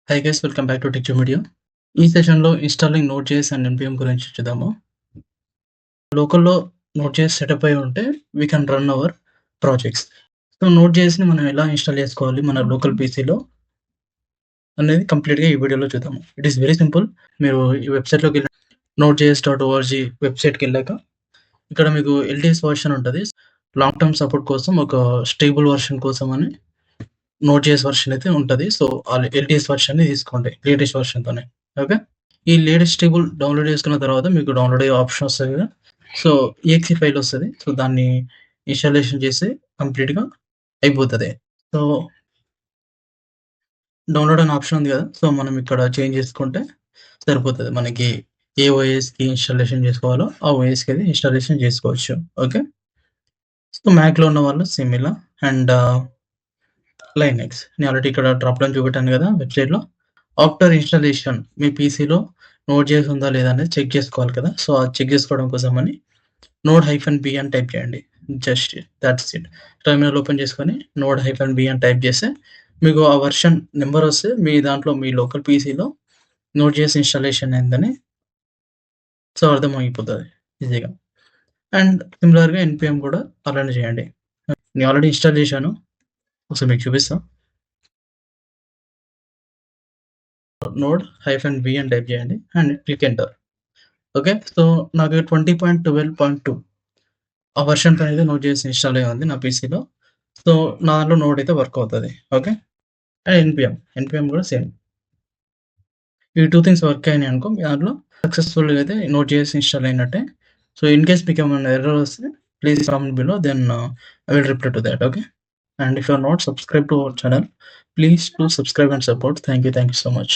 Hi guys, welcome back to TechJomedia. ఈ సెషన్‌లో installing నోడ్.js and NPM గురించి చూద్దాము. లోకల్‌లో నోడ్.js సెటప్ అయ్యి ఉంటే we can run our projects. So, నోడ్.jsని మనం ఎలా ఇన్‌స్టాల్ చేసుకోవాలి మన లోకల్ పీసీలో అనేది కంప్లీట్‌గా ఈ వీడియోలో చూద్దాము. It is very simple. మీరు ఈ వెబ్‌సైట్‌లోకెళ్ళి node.js.org వెబ్‌సైట్‌కెళ్ళాక ఇక్కడ మీకు ఎల్‌టిఎస్ వర్షన్ ఉంటది. లాంగ్ టర్మ్ సపోర్ట్ కోసం ఒక స్టేబుల్ వర్షన్ కోసం అని నోడ్.js వర్షన్ అయితే ఉంటది. సో, ఆ ఎల్‌టిఎస్ వర్షన్‌ని తీసుకోండి. లేటెస్ట్ వర్షన్‌తోనే. ఓకే. ఈ లేటెస్ట్ టేబుల్ డౌన్‌లోడ్ చేసుకున్న తర్వాత మీకు డౌన్‌లోడ్ అయ్యే ఆప్షన్ వస్తది కదా! సో, ఈఎక్సీ ఫైల్ వస్తది. సో, దాన్ని ఇన్‌స్టాలేషన్ చేసి కంప్లీట్‌గా అయిపోతది. సో, డౌన్‌లోడ్ అనే ఆప్షన్ ఉంది కదా! సో, మనం ఇక్కడ చేంజ్ చేసుకుంటే సరిపోతది. మనకి ఏ ఓఎస్‌కి ఇన్‌స్టాలేషన్ చేసుకోవాలో ఆ ఓఎస్‌కి అది ఇన్‌స్టాలేషన్ చేసుకోవచ్చు. ఓకే. సో, మ్యాక్‌లో ఉన్న వాళ్ళు సేమ్ ఇలా అండ్ లైనక్స్. నేను ఆల్రెడీ ఇక్కడ డ్రాప్ డౌన్ చూపెట్టాను కదా! వెబ్‌సైట్‌లో. ఆఫ్టర్ ఇన్‌స్టాలేషన్ మీ పీసీలో నోడ్.js ఉందా లేదా అనేది చెక్ చేసుకోవాలి కదా! సో, అది చెక్ చేసుకోవడం కోసమని node-b అని టైప్ చేయండి. Just thoughts it. Terminal open చేసుకొని node-b అని టైప్ చేస్తే మీకు ఆ వెర్షన్ నంబర్ వస్తే మీ దాంట్లో మీ లోకల్ పీసీలో నోడ్.js ఇన్‌స్టాలేషన్ అయిందని సో, అర్థమైపోతది ఈజీగా. అండ్ సిమిలర్‌గా ఎన్‌పిఎం కూడా అలానే చేయండి. నేను ఆల్రెడీ ఇన్‌స్టాల్ చేశాను. ఒకసారి మీకు చూపిస్తా. node-b అని టైప్ చేయండి and click enter. Okay. So, నాకు 20.12.2 ఆ వెర్షన్‌తో అయితే నోడ్.js ఇన్‌స్టాల్ అయ్యి ఉంది నా పీసీలో. సో, నా దాంట్లో నోడ్ అయితే వర్క్ అవుతది. ఓకే. అండ్ ఎన్‌పిఎం కూడా సేమ్. ఈ 2 థింగ్స్ వర్క్ అయినాయనుకో మీ దాంట్లో సక్సెస్‌ఫుల్‌గా అయితే నోడ్.js ఇన్‌స్టాల్ అయినట్టే. సో, ఇన్ కేస్ మీకేమన్నా ఎర్రర్ వస్తే please comment below then I will reply to that. Okay. And if you are not subscribed to our channel, please do subscribe and support. Thank you so much.